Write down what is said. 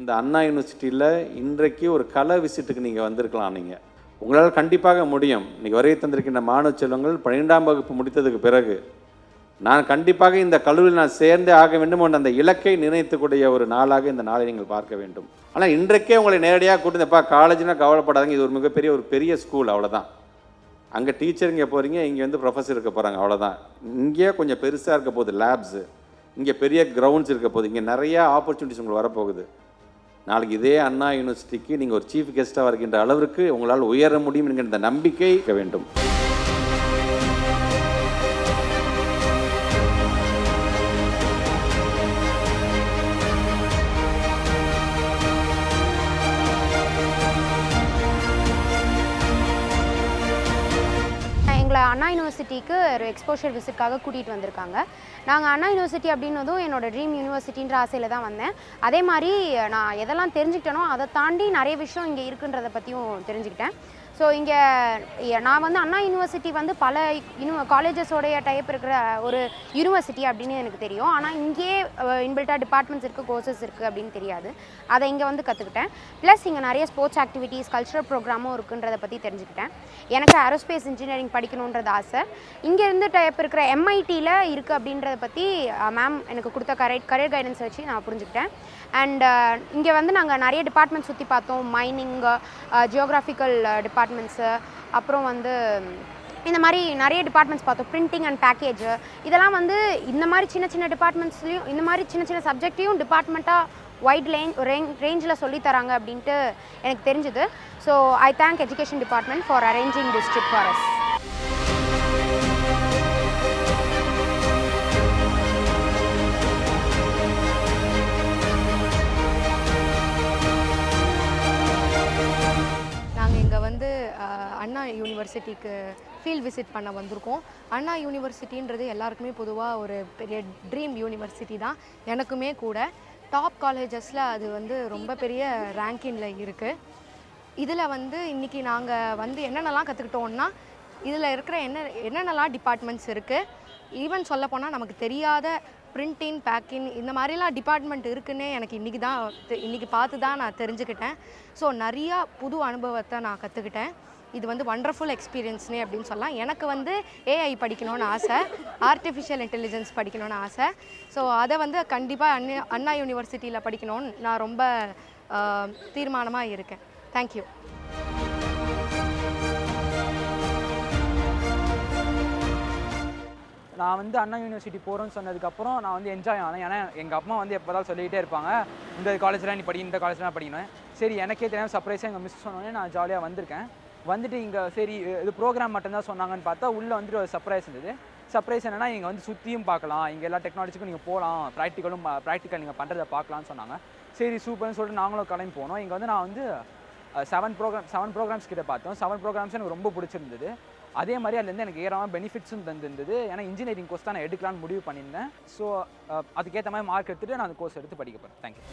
இந்த அண்ணா யூனிவர்சிட்டியில் இன்றைக்கு ஒரு கலை விசிட்டுக்கு நீங்கள் வந்திருக்கலாம். நீங்கள் உங்களால் கண்டிப்பாக முடியும். இன்றைக்கி வருகை தந்திருக்கின்ற மாணவ செல்வங்கள் 12ஆம் வகுப்பு முடித்ததுக்கு பிறகு நான் கண்டிப்பாக இந்த கல்லூரியில் நான் சேர்ந்தே ஆக வேண்டும் என்ற அந்த இலக்கை நிர்ணயித்துக்கூடிய ஒரு நாளாக இந்த நாளை நீங்கள் பார்க்க வேண்டும். ஆனால் இன்றைக்கே உங்களை நேரடியாக கூட்டிருந்தப்பா காலேஜ்னா கவலைப்படாதீங்க, இது ஒரு பெரிய ஸ்கூல், அவ்வளோதான். அங்கே டீச்சர் இங்கே போகிறீங்க, இங்கே வந்து ப்ரொஃபஸர் இருக்க போகிறாங்க, அவ்வளோதான். இங்கே கொஞ்சம் பெருசாக இருக்க போகுது லேப்ஸு, இங்கே பெரிய கிரவுண்ட்ஸ் இருக்க போகுது, இங்கே நிறையா ஆப்பர்ச்சுனிட்டிஸ் உங்களுக்கு வரப்போகுது. நாளைக்கு இதே அண்ணா யூனிவர்சிட்டிக்கு நீங்கள் ஒரு சீஃப் கெஸ்ட்டாக வருகின்ற அளவிற்கு உங்களால் உயர முடியும் என்கிற இந்த நம்பிக்கை இருக்க வேண்டும். அண்ணா யூனிவர்சிட்டிக்கு ஒரு எக்ஸ்போஷர் விசிட்காக கூட்டிகிட்டு வந்திருக்காங்க. நாங்கள் அண்ணா யூனிவர்சிட்டி அப்படின்னதும் என்னோடய ட்ரீம் யூனிவர்சிட்டின்ற ஆசையில் தான் வந்தேன். அதே மாதிரி நான் எதெல்லாம் தெரிஞ்சுக்கிட்டேனோ அதை தாண்டி நிறைய விஷயம் இங்கே இருக்குன்றதை பற்றியும் தெரிஞ்சுக்கிட்டேன். ஸோ இங்கே நான் வந்து அண்ணா யூனிவர்சிட்டி வந்து பல காலேஜஸோடைய டைப் இருக்கிற ஒரு யூனிவர்சிட்டி அப்படின்னு எனக்கு தெரியும். ஆனால் இங்கேயே இன்பில்ட்டாக டிபார்ட்மெண்ட்ஸ் இருக்குது, கோர்சஸ் இருக்குது அப்படின்னு தெரியாது. அதை இங்கே வந்து கற்றுக்கிட்டேன். ப்ளஸ் இங்கே நிறைய ஸ்போர்ட்ஸ் ஆக்டிவிட்டீஸ், கல்ச்சுரல் ப்ரோக்ராமும் இருக்குன்றதை பற்றி தெரிஞ்சுக்கிட்டேன். எனக்கு ஏரோஸ்பேஸ் இன்ஜினியரிங் படிக்கணுன்றது ஆசை. இங்கேருந்து டைப் இருக்கிற MITயில் இருக்குது அப்படின்றத பற்றி மேம் எனக்கு கொடுத்த கரியர் கைடன்ஸ் வச்சு நான் புரிஞ்சுக்கிட்டேன். அண்ட் இங்கே வந்து நாங்கள் நிறைய டிபார்ட்மெண்ட் சுற்றி பார்த்தோம். மைனிங், ஜியோகிராஃபிக்கல் டிபார்ட்மெண்ட்ஸு, அப்புறம் வந்து இந்த மாதிரி நிறைய டிபார்ட்மெண்ட்ஸ் பார்த்தோம். பிரிண்டிங் அண்ட் பேக்கேஜ், இதெல்லாம் வந்து இந்த மாதிரி சின்ன சின்ன டிபார்ட்மெண்ட்ஸ்லையும் இந்த மாதிரி சின்ன சின்ன சப்ஜெக்டையும் டிபார்ட்மெண்ட்டாக வைட் ரேஞ்சில் சொல்லித்தராங்க அப்படின்ட்டு எனக்கு தெரிஞ்சுது. So I thank education department for arranging this trip for us. Anna யூனிவர்சிட்டிக்கு ஃபீல்ட் விசிட் பண்ண வந்திருக்கோம். அண்ணா யூனிவர்சிட்டின்றது எல்லாருக்குமே பொதுவாக ஒரு பெரிய ட்ரீம் யூனிவர்சிட்டி தான். எனக்குமே கூட டாப் காலேஜஸில் அது வந்து ரொம்ப பெரிய ரேங்கிங்கில் இருக்குது. இதில் வந்து இன்றைக்கி நாங்கள் வந்து என்னென்னலாம் கற்றுக்கிட்டோன்னா, இதில் இருக்கிற என்னென்னலாம் டிபார்ட்மெண்ட்ஸ் இருக்குது, ஈவன் சொல்லப்போனால் நமக்கு தெரியாத பிரிண்டிங், பேக்கிங் இந்த மாதிரிலாம் டிபார்ட்மெண்ட் இருக்குன்னே எனக்கு இன்றைக்கி பார்த்து தான் நான் தெரிஞ்சுக்கிட்டேன். ஸோ நிறையா புது அனுபவத்தை நான் கற்றுக்கிட்டேன். இது வந்து வண்டர்ஃபுல் எக்ஸ்பீரியன்ஸ்னே அப்படின்னு சொல்லலாம். எனக்கு வந்து AI படிக்கணும்னு ஆசை, ஆர்டிஃபிஷியல் இன்டெலிஜென்ஸ் படிக்கணும்னு ஆசை. ஸோ அதை வந்து கண்டிப்பாக அண்ணா யூனிவர்சிட்டியில் படிக்கணும்னு நான் ரொம்ப தீர்மானமாக இருக்கேன். தேங்க்யூ. நான் வந்து அண்ணா யூனிவர்சிட்டி போகிறேன்னு சொன்னதுக்கப்புறம் நான் வந்து என்ஜாய் ஆனேன். ஏன்னா எங்கள் அம்மா வந்து எப்போதான் சொல்லிக்கிட்டே இருப்பாங்க, இந்த காலேஜ்லாம் நீ படி, இந்த காலேஜ்லாம் படிக்கணும். சரி, எனக்கே தெரியாமல் சர்ப்ரைஸாக எங்கள் மிஸ் சொன்னோன்னே நான் ஜாலியாக வந்திருக்கேன். வந்துட்டு இங்கே சரி இது ப்ரோக்ராம் மட்டும்தான் சொன்னாங்கன்னு பார்த்தா உள்ளே வந்துட்டு ஒரு சர்ப்ரைஸ் இருந்தது. சர்ப்ரைஸ் என்னென்னா, இங்கே வந்து சுற்றியும் பார்க்கலாம், இங்கே எல்லா டெக்னாலஜிக்கும் நீங்கள் போகலாம், ப்ராக்டிக்கல் நீங்கள் பண்ணுறதை பார்க்கலான்னு சொன்னாங்க. சரி சூப்பர்னு சொல்லிட்டு நாங்களும் கிளம்பி போனோம். இங்கே வந்து நான் வந்து 7 ப்ரோக்ராம்ஸ் கிட்ட பார்த்தோம். 7 ப்ரோக்ராம்ஸ் எனக்கு ரொம்ப பிடிச்சிருந்தது. அதே மாதிரி அதுலேருந்து எனக்கு ஏராளமான பெனிஃபிட்ஸும் தந்துருந்தது. ஏன்னா இன்ஜினியரிங் கோர்ஸ் தான் நான் எடுக்கலான்னு முடிவு பண்ணியிருந்தேன். ஸோ அதுக்கேற்ற மாதிரி மார்க் எடுத்துகிட்டு நான் அந்த கோர்ஸ் எடுத்து படிக்க போகிறேன். தேங்க்யூ.